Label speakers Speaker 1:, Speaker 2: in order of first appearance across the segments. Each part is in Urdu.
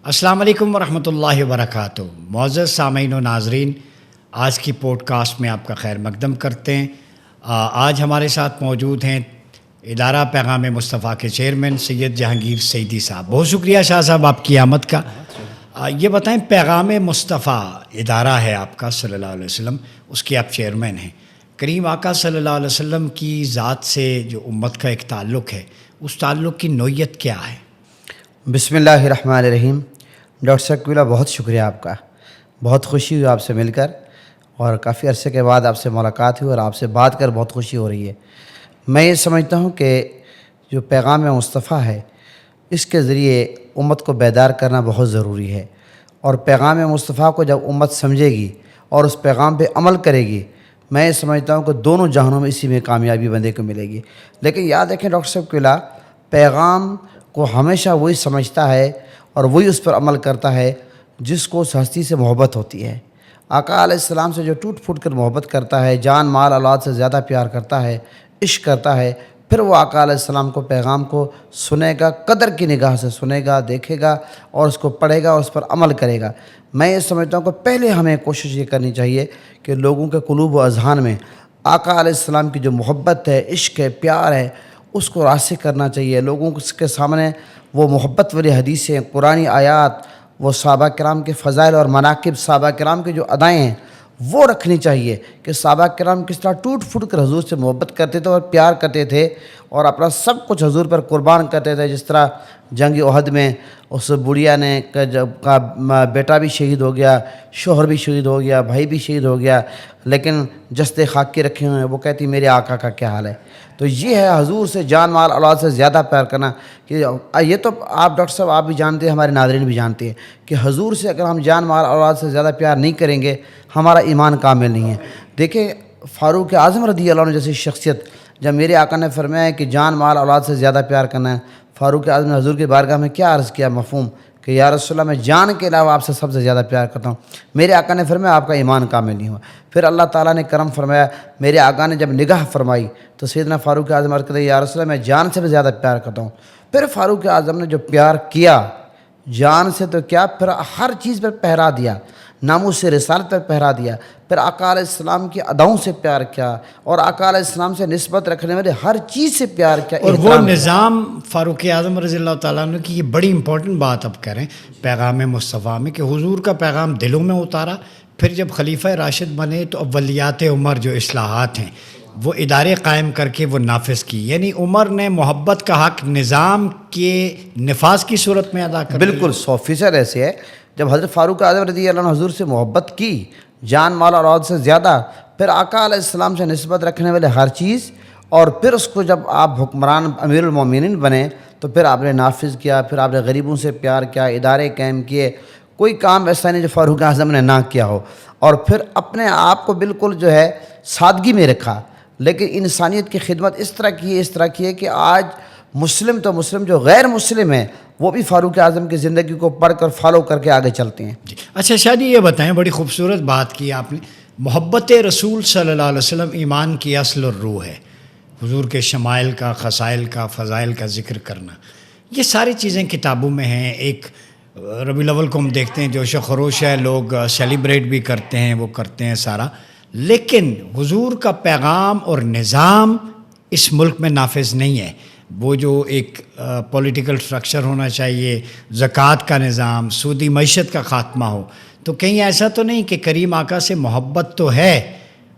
Speaker 1: السلام علیکم ورحمۃ اللہ وبرکاتہ۔ معزز سامعین و ناظرین، آج کی پوڈ کاسٹ میں آپ کا خیر مقدم کرتے ہیں۔ آج ہمارے ساتھ موجود ہیں ادارہ پیغام مصطفیٰ کے چیئرمین سید جہانگیر سعیدی صاحب۔ بہت شکریہ شاہ صاحب آپ کی آمد کا۔ یہ بتائیں، پیغام مصطفیٰ ادارہ ہے آپ کا صلی اللہ علیہ وسلم، اس کے آپ چیئرمین ہیں۔ کریم آقا صلی اللہ علیہ وسلم کی ذات سے جو امت کا ایک تعلق ہے، اس تعلق کی نوعیت کیا ہے؟
Speaker 2: بسم اللہ الرحمن الرحیم۔ ڈاکٹر صاحب قبلہ بہت شکریہ آپ کا، بہت خوشی ہوئی آپ سے مل کر، اور کافی عرصے کے بعد آپ سے ملاقات ہوئی اور آپ سے بات کر بہت خوشی ہو رہی ہے۔ میں یہ سمجھتا ہوں کہ جو پیغام مصطفیٰ ہے، اس کے ذریعے امت کو بیدار کرنا بہت ضروری ہے، اور پیغام مصطفیٰ کو جب امت سمجھے گی اور اس پیغام پہ عمل کرے گی، میں یہ سمجھتا ہوں کہ دونوں جہانوں میں اسی میں کامیابی بندے کو ملے گی۔ لیکن یاد رکھیں ڈاکٹر صاحب قبلہ، پیغام کو ہمیشہ وہی سمجھتا ہے اور وہی اس پر عمل کرتا ہے جس کو اس ہستی سے محبت ہوتی ہے۔ آقا علیہ السلام سے جو ٹوٹ پھوٹ کر محبت کرتا ہے، جان مال اولاد سے زیادہ پیار کرتا ہے، عشق کرتا ہے، پھر وہ آقا علیہ السلام کو پیغام کو سنے گا، قدر کی نگاہ سے سنے گا، دیکھے گا اور اس کو پڑھے گا اور اس پر عمل کرے گا۔ میں یہ سمجھتا ہوں کہ پہلے ہمیں کوشش یہ کرنی چاہیے کہ لوگوں کے قلوب و اذہان میں آقا علیہ السلام کی جو محبت ہے، عشق ہے، پیار ہے، اس کو راسخ کرنا چاہیے۔ لوگوں کے سامنے وہ محبت والی حدیثیں، قرآنی آیات، وہ صحابہ کرام کے فضائل اور مناقب، صحابہ کرام کے جو ادائیں ہیں وہ رکھنی چاہیے کہ صحابہ کرام کس طرح ٹوٹ پھوٹ کر حضور سے محبت کرتے تھے اور پیار کرتے تھے اور اپنا سب کچھ حضور پر قربان کرتے تھے۔ جس طرح جنگ احد میں اس بڑھیا نے کا بیٹا بھی شہید ہو گیا، شوہر بھی شہید ہو گیا، بھائی بھی شہید ہو گیا، لیکن جستے خاکی رکھے ہوئے ہیں، وہ کہتی میرے آقا کا کیا حال ہے۔ تو یہ ہے حضور سے جان مال اولاد سے زیادہ پیار کرنا۔ کہ یہ تو آپ ڈاکٹر صاحب آپ بھی جانتے ہیں، ہمارے ناظرین بھی جانتے ہیں کہ حضور سے اگر ہم جان مال اولاد سے زیادہ پیار نہیں کریں گے، ہمارا ایمان کامل نہیں ہے۔ دیکھیں فاروق اعظم رضی اللہ عنہ جیسی شخصیت، جب میرے آقا نے فرمایا کہ جان مال اولاد سے زیادہ پیار کرنا ہے، فاروق اعظم نے حضور کی بارگاہ میں کیا عرض کیا مفہوم کہ یا رسول اللہ، میں جان کے علاوہ آپ سے سب سے زیادہ پیار کرتا ہوں۔ میرے آقا نے فرمایا آپ کا ایمان کامل نہیں ہوا۔ پھر اللہ تعالیٰ نے کرم فرمایا، میرے آقا نے جب نگاہ فرمائی تو سیدنا فاروق اعظم عرض کرتے یا رسول اللہ، میں جان سے بھی زیادہ پیار کرتا ہوں۔ پھر فاروق اعظم نے جو پیار کیا، جان سے تو کیا، پھر ہر چیز پر پہرا دیا، ناموس رسالت پر پہرا دیا، پھر آقا علیہ السلام کی اداؤں سے پیار کیا اور آقا علیہ السلام سے نسبت رکھنے والے ہر چیز سے پیار کیا۔
Speaker 1: اور وہ نظام فاروق اعظم رضی اللہ تعالیٰ عنہ کی، یہ بڑی امپورٹنٹ بات اب کہہ رہے ہیں پیغام مصطفیٰ میں، کہ حضور کا پیغام دلوں میں اتارا، پھر جب خلیفہ راشد بنے تو اولیات عمر جو اصلاحات ہیں وہ ادارے قائم کر کے وہ نافذ کی، یعنی عمر نے محبت کا حق نظام کے نفاذ کی صورت میں ادا کر۔
Speaker 2: بالکل 100% ایسے ہے۔ جب حضرت فاروق اعظم رضی اللہ عنہ حضور سے محبت کی، جان مال اور اولاد سے زیادہ، پھر آقا علیہ السلام سے نسبت رکھنے والے ہر چیز، اور پھر اس کو جب آپ حکمران امیر المومنین بنے تو پھر آپ نے نافذ کیا، پھر آپ نے غریبوں سے پیار کیا، ادارے قائم کیے، کوئی کام ایسا نہیں جو فاروق اعظم نے نہ کیا ہو، اور پھر اپنے آپ کو بالکل جو ہے سادگی میں رکھا، لیکن انسانیت کی خدمت اس طرح کی ہے کہ آج مسلم تو مسلم، جو غیر مسلم ہیں وہ بھی فاروق اعظم کی زندگی کو پڑھ کر فالو کر کے آگے چلتے ہیں۔
Speaker 1: اچھا شاہ جی، یہ بتائیں، بڑی خوبصورت بات کی آپ نے، محبت رسول صلی اللہ علیہ وسلم ایمان کی اصل اور روح ہے۔ حضور کے شمائل کا، خصائل کا، فضائل کا ذکر کرنا، یہ ساری چیزیں کتابوں میں ہیں۔ ایک ربیع الاول کو ہم دیکھتے ہیں جوش و خروش ہے، لوگ سیلیبریٹ بھی کرتے ہیں، وہ کرتے ہیں سارا، لیکن حضور کا پیغام اور نظام اس ملک میں نافذ نہیں ہے۔ وہ جو ایک پولیٹیکل سٹرکچر ہونا چاہیے، زکوٰۃ کا نظام، سودی معیشت کا خاتمہ ہو، تو کہیں ایسا تو نہیں کہ کریم آقا سے محبت تو ہے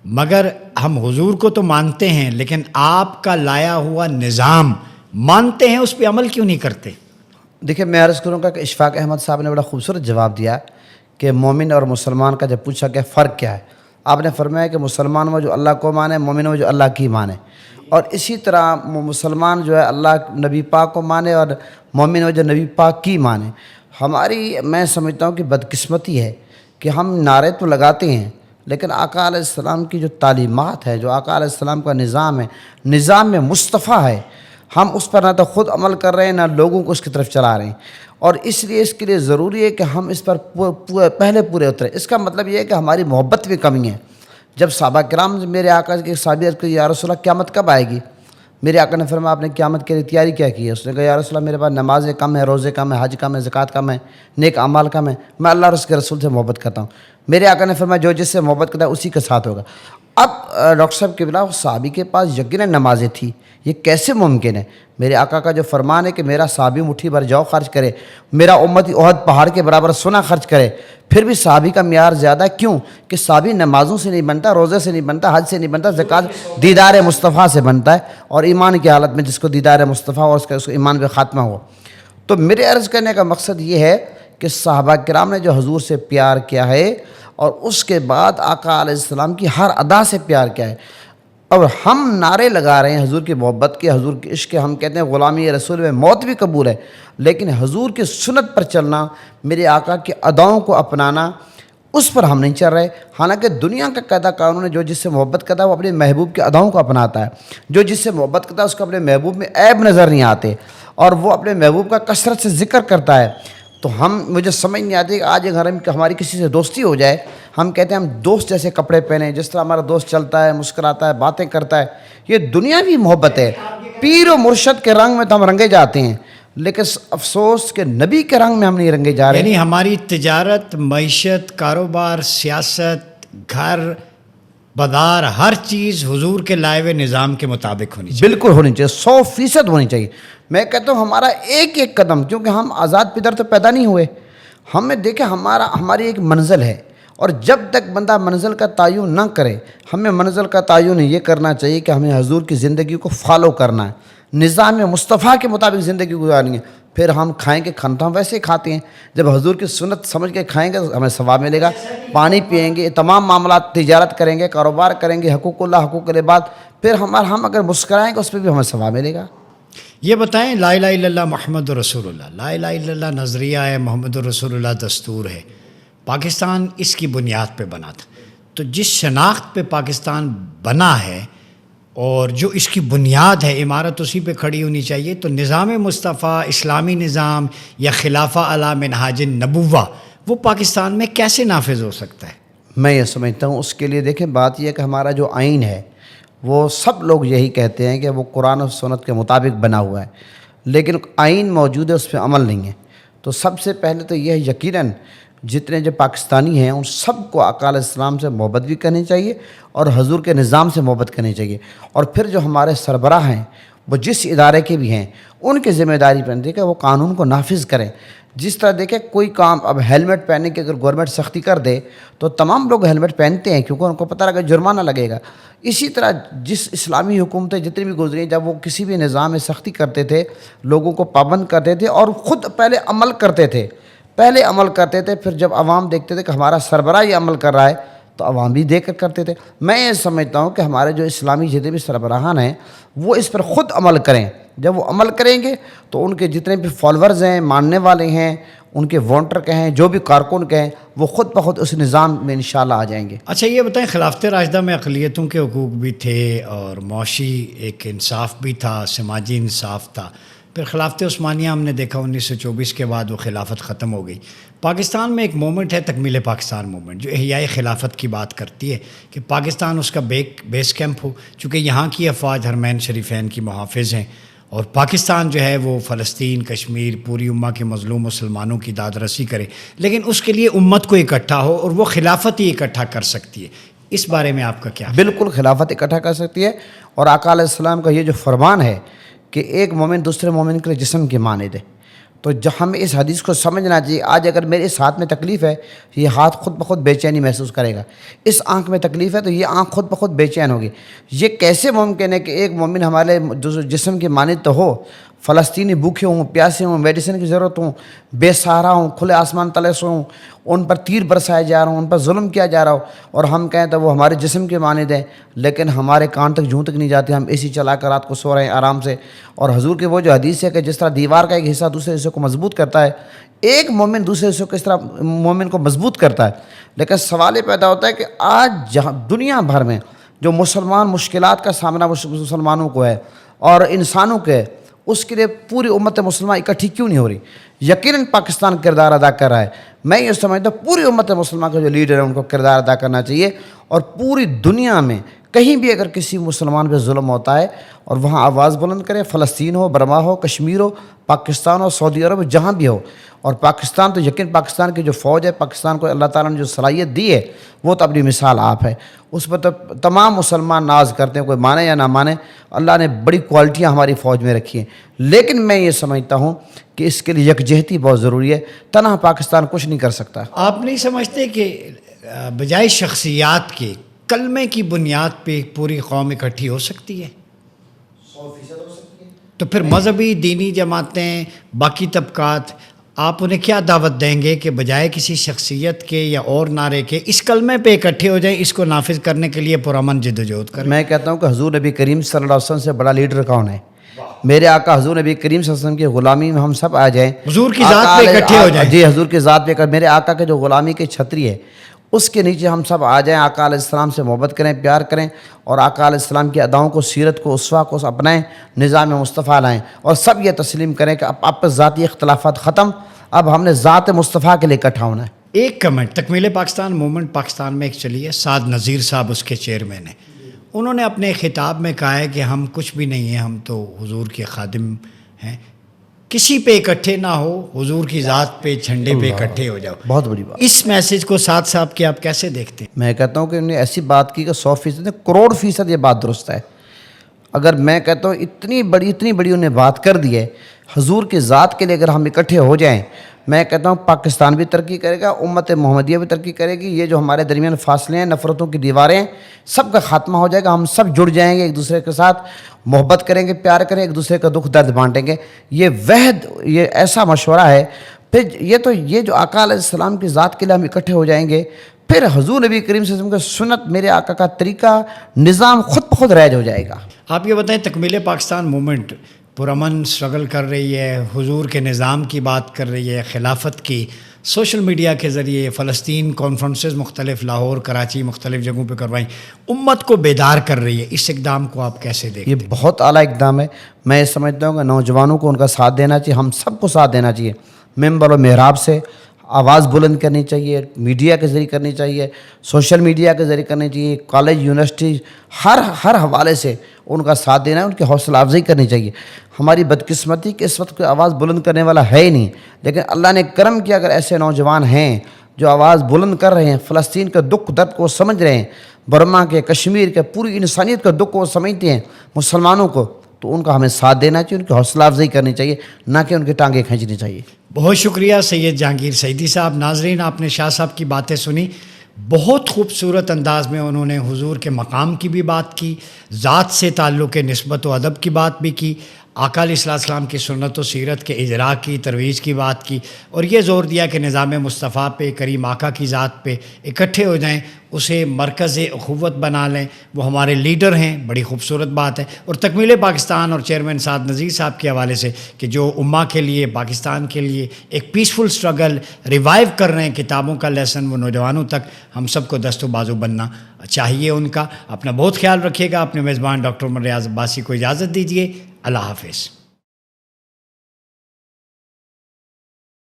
Speaker 1: مگر ہم حضور کو تو مانتے ہیں لیکن آپ کا لایا ہوا نظام مانتے ہیں، اس پہ عمل کیوں نہیں کرتے؟
Speaker 2: دیکھیں میں عرض کروں گا کہ اشفاق احمد صاحب نے بڑا خوبصورت جواب دیا کہ مومن اور مسلمان کا جب پوچھا کہ فرق کیا ہے، آپ نے فرمایا کہ مسلمان وہ جو اللہ کو مانے، مومن وہ جو اللہ کی مانے، اور اسی طرح مسلمان جو ہے اللہ نبی پاک کو مانے اور مومن وہ جو نبی پاک کی مانے۔ ہماری میں سمجھتا ہوں کہ بدقسمتی ہے کہ ہم نعرے تو لگاتے ہیں لیکن آقا علیہ السلام کی جو تعلیمات ہے، جو آقا علیہ السلام کا نظام ہے، نظام میں مصطفیٰ ہے، ہم اس پر نہ تو خود عمل کر رہے ہیں نہ لوگوں کو اس کی طرف چلا رہے ہیں، اور اس لیے ضروری ہے کہ ہم اس پر پہلے پورے اتریں۔ اس کا مطلب یہ ہے کہ ہماری محبت میں کمی ہے۔ جب صحابہ کرام میرے آقا کے صحابی عرض کرتے یا رسول اللہ قیامت کب آئے گی؟ میرے آقا نے فرمایا آپ نے قیامت کے لیے تیاری کیا کی ہے؟ اس نے کہا یا رسول اللہ میرے پاس نمازیں کم ہیں، روزے کم ہیں، حج کم ہے، زکوٰۃ کم ہے، نیک اعمال کم ہیں، میں اللہ اور اس کے رسول سے محبت کرتا ہوں۔ میرے آقا نے فرمایا جو جس سے محبت کرتا ہے اسی کے ساتھ ہوگا۔ اب ڈاکٹر صاحب کے بلا صحابی کے پاس یقیناً نمازیں تھی، یہ کیسے ممکن ہے؟ میرے آقا کا جو فرمان ہے کہ میرا صحابی مٹھی بھر جو خرچ کرے، میرا امتی احد پہاڑ کے برابر سونا خرچ کرے، پھر بھی صحابی کا معیار زیادہ کیوں؟ کہ صحابی نمازوں سے نہیں بنتا، روزے سے نہیں بنتا، حج سے نہیں بنتا، زکوٰۃ دیدار مصطفیٰ سے بنتا ہے، اور ایمان کی حالت میں جس کو دیدار مصطفیٰ اور اس کو ایمان پہ خاتمہ ہو۔ تو میرے عرض کرنے کا مقصد یہ ہے کہ صحابہ کرام نے جو حضور سے پیار کیا ہے اور اس کے بعد آقا علیہ السلام کی ہر ادا سے پیار کیا ہے، اور ہم نعرے لگا رہے ہیں حضور کی محبت کے، حضور کے عشق کے، ہم کہتے ہیں غلامی رسول میں موت بھی قبول ہے، لیکن حضور کی سنت پر چلنا، میرے آقا کی اداؤں کو اپنانا، اس پر ہم نہیں چل رہے۔ حالانکہ دنیا کا قاعدہ قانون ہے جو جس سے محبت کرتا ہے وہ اپنے محبوب کے اداؤں کو اپناتا ہے، جو جس سے محبت کرتا ہے اس کو اپنے محبوب میں عیب نظر نہیں آتے، اور وہ اپنے محبوب کا کثرت سے ذکر کرتا ہے۔ تو مجھے سمجھ نہیں آتی کہ آج اگر ہماری کسی سے دوستی ہو جائے، ہم کہتے ہیں ہم دوست جیسے کپڑے پہنے، جس طرح ہمارا دوست چلتا ہے، مسکراتا ہے، باتیں کرتا ہے، یہ دنیاوی محبت ہے۔ پیر و مرشد کے رنگ میں تو ہم رنگے جاتے ہیں، لیکن افسوس کہ نبی کے رنگ میں ہم نہیں رنگے جا رہے۔
Speaker 1: یعنی ہماری تجارت، معیشت، کاروبار، سیاست، گھر، بازار، ہر چیز حضور کے لائے ہوئے نظام کے مطابق ہونی چاہیے۔
Speaker 2: بالکل ہونی چاہیے، 100% ہونی چاہیے۔ میں کہتا ہوں ہمارا ایک ایک قدم، کیونکہ ہم آزاد پدر تو پیدا نہیں ہوئے، ہمیں دیکھیں ہماری ایک منزل ہے، اور جب تک بندہ منزل کا تعین نہ کرے، ہمیں منزل کا تعین یہ کرنا چاہیے کہ ہمیں حضور کی زندگی کو فالو کرنا ہے، نظام مصطفیٰ کے مطابق زندگی گزارنی ہے۔ پھر ہم کھائیں گے، کھانا ہم ویسے ہی کھاتے ہیں، جب حضور کی سنت سمجھ کے کھائیں گے تو ہمیں ثواب ملے گا۔ پانی پئیں گے، تمام معاملات، تجارت کریں گے، کاروبار کریں گے، حقوق اللہ، حقوق العباد، پھر ہم اگر مسکرائیں گے اس پہ بھی ہمیں ثواب ملے گا۔
Speaker 1: یہ بتائیں، لا الہ الا اللہ محمد رسول اللہ، لا الہ الا اللہ نظریہ ہے، محمد رسول اللہ دستور ہے، پاکستان اس کی بنیاد پہ بنا تھا۔ تو جس شناخت پہ پاکستان بنا ہے اور جو اس کی بنیاد ہے، عمارت اسی پہ کھڑی ہونی چاہیے، تو نظام مصطفیٰ، اسلامی نظام یا خلافہ علی منہاج النبوہ وہ پاکستان میں کیسے نافذ ہو سکتا ہے؟
Speaker 2: میں یہ سمجھتا ہوں اس کے لیے دیکھیں بات یہ ہے کہ ہمارا جو آئین ہے وہ سب لوگ یہی کہتے ہیں کہ وہ قرآن و سنت کے مطابق بنا ہوا ہے، لیکن آئین موجود ہے، اس پہ عمل نہیں ہے۔ تو سب سے پہلے تو یہ یقیناً جتنے جو پاکستانی ہیں ان سب کو آقا علیہ السلام سے محبت بھی کرنی چاہیے اور حضور کے نظام سے محبت کرنی چاہیے، اور پھر جو ہمارے سربراہ ہیں وہ جس ادارے کے بھی ہیں ان کی ذمہ داری بنتی ہے کہ وہ قانون کو نافذ کریں۔ جس طرح دیکھیں کوئی کام، اب ہیلمٹ پہننے کی اگر گورنمنٹ سختی کر دے تو تمام لوگ ہیلمٹ پہنتے ہیں کیونکہ ان کو پتہ لگا جرمانہ لگے گا۔ اسی طرح جس اسلامی حکومتیں جتنی بھی گزری جب وہ کسی بھی نظام میں سختی کرتے تھے، لوگوں کو پابند کرتے تھے اور خود پہلے عمل کرتے تھے، پھر جب عوام دیکھتے تھے کہ ہمارا سربراہ یہ عمل کر رہا ہے تو عوام بھی دیکھ کر کرتے تھے۔ میں یہ سمجھتا ہوں کہ ہمارے جو اسلامی جتنے بھی سربراہان ہیں وہ اس پر خود عمل کریں۔ جب وہ عمل کریں گے تو ان کے جتنے بھی فالورز ہیں، ماننے والے ہیں، ان کے ووٹر کہیں، جو بھی کارکن کہیں، وہ خود بخود اس نظام میں انشاءاللہ آ جائیں گے۔
Speaker 1: اچھا یہ بتائیں، خلافت راشدہ میں اقلیتوں کے حقوق بھی تھے اور معاشی ایک انصاف بھی تھا، سماجی انصاف تھا، پھر خلافت عثمانیہ ہم نے دیکھا 1924 کے بعد وہ خلافت ختم ہو گئی۔ پاکستان میں ایک مومنٹ ہے تکمیل پاکستان مومنٹ، جو احیاء خلافت کی بات کرتی ہے کہ پاکستان اس کا بیس کیمپ ہو، چونکہ یہاں کی افواج حرمین شریفین کی محافظ ہیں، اور پاکستان جو ہے وہ فلسطین، کشمیر، پوری امہ کے مظلوم مسلمانوں کی داد رسی کرے، لیکن اس کے لیے امت کو اکٹھا ہو، اور وہ خلافت ہی اکٹھا کر سکتی ہے۔ اس بارے میں آپ کا کیا؟
Speaker 2: بالکل خلافت اکٹھا کر سکتی ہے، اور آقا علیہ السلام کا یہ جو فرمان ہے کہ ایک مومن دوسرے مومن کے جسم کی مانند ہے، تو جو ہمیں اس حدیث کو سمجھنا چاہیے۔ آج اگر میرے اس ہاتھ میں تکلیف ہے، یہ ہاتھ خود بخود بے چینی محسوس کرے گا، اس آنکھ میں تکلیف ہے تو یہ آنکھ خود بخود بے چین ہوگی۔ یہ کیسے ممکن ہے کہ ایک مومن ہمارے جسم کی مانند تو ہو، فلسطینی بھوکے ہوں، پیاسے ہوں، میڈیسن کی ضرورت ہوں، بے سہارا ہوں، کھلے آسمان تلے سے ہوں، ان پر تیر برسائے جا رہا ہوں، ان پر ظلم کیا جا رہا ہو، اور ہم کہیں تو وہ ہمارے جسم کے مانند ہیں، لیکن ہمارے کان تک جوں تک نہیں جاتے، ہم اے سی چلا کر رات کو سو رہے ہیں آرام سے۔ اور حضور کے وہ جو حدیث ہے کہ جس طرح دیوار کا ایک حصہ دوسرے حصے کو مضبوط کرتا ہے، ایک مومن دوسرے حصے کو اس طرح مومن کو مضبوط کرتا ہے۔ لیکن سوال یہ پیدا ہوتا ہے کہ آج جہاں دنیا بھر میں جو مسلمان مشکلات کا سامنا مسلمانوں کو ہے اور انسانوں کے ہے، اس کے لیے پوری امت مسلمہ اکٹھی کیوں نہیں ہو رہی؟ یقیناً پاکستان کردار ادا کر رہا ہے، میں یہ سمجھتا ہوں پوری امت مسلمان کے جو لیڈر ہیں ان کو کردار ادا کرنا چاہیے، اور پوری دنیا میں کہیں بھی اگر کسی مسلمان پہ ظلم ہوتا ہے اور وہاں آواز بلند کریں، فلسطین ہو، برما ہو، کشمیر ہو، پاکستان ہو، سعودی عرب ہو، جہاں بھی ہو. اور پاکستان تو یقین پاکستان کی جو فوج ہے، پاکستان کو اللہ تعالیٰ نے جو صلاحیت دی ہے وہ تو اپنی مثال آپ ہے، اس پر تو تمام مسلمان ناز کرتے ہیں، کوئی مانے یا نہ مانے. اللہ نے بڑی کوالٹیاں ہماری فوج میں رکھی ہیں، لیکن میں یہ سمجھتا ہوں کہ اس کے لیے یکجہتی بہت ضروری ہے. تنہا پاکستان کچھ نہیں کر سکتا.
Speaker 1: آپ نہیں سمجھتے کہ بجائے شخصیات کے کلمے کی بنیاد پہ پوری قوم اکٹھی ہو سکتی ہے؟
Speaker 2: 100% ہو سکتی ہے.
Speaker 1: تو پھر مذہبی دینی جماعتیں، باقی طبقات، آپ انہیں کیا دعوت دیں گے کہ بجائے کسی شخصیت کے یا اور نعرے کے اس کلمے پہ اکٹھے ہو جائیں، اس کو نافذ کرنے کے لیے پرامن جدوجہد کریں؟
Speaker 2: میں کہتا ہوں کہ حضور نبی کریم صلی اللہ علیہ وسلم سے بڑا لیڈر کون ہے؟ میرے آقا حضور نبی کریم صلی اللہ علیہ وسلم کی غلامی میں ہم سب آ جائیں،
Speaker 1: حضور کی ذات پہ اکٹھے ہو جائیں.
Speaker 2: جی حضور کی ذات پہ، میرے آقا کے جو غلامی کی چھتری ہے اس کے نیچے ہم سب آ جائیں، آقا علیہ السلام سے محبت کریں، پیار کریں، اور آقا علیہ السلام کی اداؤں کو، سیرت کو، اسوہ کو اپنائیں، نظام مصطفیٰ لائیں، اور سب یہ تسلیم کریں کہ اب ذاتی اختلافات ختم، اب ہم نے ذات مصطفیٰ کے لیے اکٹھا ہونا ہے.
Speaker 1: ایک کمنٹ، تکمیل پاکستان موومنٹ پاکستان میں ایک چلی ہے، سعد نذیر صاحب اس کے چیئرمین ہیں. انہوں نے اپنے خطاب میں کہا ہے کہ ہم کچھ بھی نہیں ہیں، ہم تو حضور کے خادم ہیں، کسی پہ اکٹھے نہ ہو، حضور کی ذات پہ، جھنڈے پہ اکٹھے ہو جاؤ.
Speaker 2: بہت بڑی بات.
Speaker 1: اس میسج کو سعد صاحب کے آپ کیسے دیکھتے ہیں؟
Speaker 2: میں کہتا ہوں کہ انہوں نے ایسی بات کی کہ 100%، کروڑ فیصد یہ بات درست ہے. اگر میں کہتا ہوں اتنی بڑی انہوں نے بات کر دی ہے، حضور کی ذات کے لیے اگر ہم اکٹھے ہو جائیں، میں کہتا ہوں پاکستان بھی ترقی کرے گا، امت محمدیہ بھی ترقی کرے گی. یہ جو ہمارے درمیان فاصلے ہیں، نفرتوں کی دیواریں ہیں، سب کا خاتمہ ہو جائے گا. ہم سب جڑ جائیں گے، ایک دوسرے کے ساتھ محبت کریں گے، پیار کریں، ایک دوسرے کا دکھ درد بانٹیں گے. یہ وحد، یہ ایسا مشورہ ہے. پھر یہ جو آقا علیہ السلام کی ذات کے لیے ہم اکٹھے ہو جائیں گے، پھر حضور نبی کریم صلی اللہ علیہ وسلم کا سنت، میرے آقا کا طریقہ، نظام خود بخود رائج ہو جائے گا.
Speaker 1: آپ یہ بتائیں، تکمیل پاکستان موومنٹ پرامن سٹرگل کر رہی ہے، حضور کے نظام کی بات کر رہی ہے، خلافت کی، سوشل میڈیا کے ذریعے فلسطین کانفرنسز مختلف، لاہور، کراچی، مختلف جگہوں پہ کروائیں، امت کو بیدار کر رہی ہے. اس اقدام کو آپ کیسے دیکھیں؟
Speaker 2: یہ بہت اعلیٰ اقدام ہے. میں سمجھتا ہوں کہ نوجوانوں کو ان کا ساتھ دینا چاہیے، ہم سب کو ساتھ دینا چاہیے. ممبر و محراب سے آواز بلند کرنی چاہیے، میڈیا کے ذریعے کرنی چاہیے، سوشل میڈیا کے ذریعے کرنی چاہیے، کالج، یونیورسٹی، ہر حوالے سے ان کا ساتھ دینا ہے، ان کی حوصلہ افزائی کرنی چاہیے. ہماری بدقسمتی کہ اس وقت کوئی آواز بلند کرنے والا ہے ہی نہیں، لیکن اللہ نے کرم کیا اگر ایسے نوجوان ہیں جو آواز بلند کر رہے ہیں، فلسطین کا دکھ درد کو سمجھ رہے ہیں، برما کے، کشمیر کے، پوری انسانیت کا دکھ کو سمجھتے ہیں، مسلمانوں کو، تو ان کا ہمیں ساتھ دینا چاہیے، ان کی حوصلہ افزائی کرنی چاہیے، نہ کہ ان کی ٹانگیں کھینچنی چاہیے.
Speaker 1: بہت شکریہ سید جہانگیر سعیدی صاحب. ناظرین، آپ نے شاہ صاحب کی باتیں سنی، بہت خوبصورت انداز میں انہوں نے حضور کے مقام کی بھی بات کی، ذات سے تعلق نسبت و ادب کی بات بھی کی، آقا علیہ السلام کی سنت و سیرت کے اجراء کی، ترویج کی بات کی، اور یہ زور دیا کہ نظام مصطفیٰ پہ، کریم آقا کی ذات پہ اکٹھے ہو جائیں، اسے مرکز اخوت بنا لیں. وہ ہمارے لیڈر ہیں، بڑی خوبصورت بات ہے. اور تکمیل پاکستان اور چیئرمین سعد نذیر صاحب کے حوالے سے کہ جو امہ کے لیے، پاکستان کے لیے ایک پیسفل سٹرگل ریوائیو کر رہے ہیں، کتابوں کا لیسن وہ نوجوانوں تک، ہم سب کو دست و بازو بننا چاہیے ان کا. اپنا بہت خیال رکھیے گا. اپنے میزبان ڈاکٹر عمر ریاض عباسی کو اجازت دیجیے. اللہ حافظ.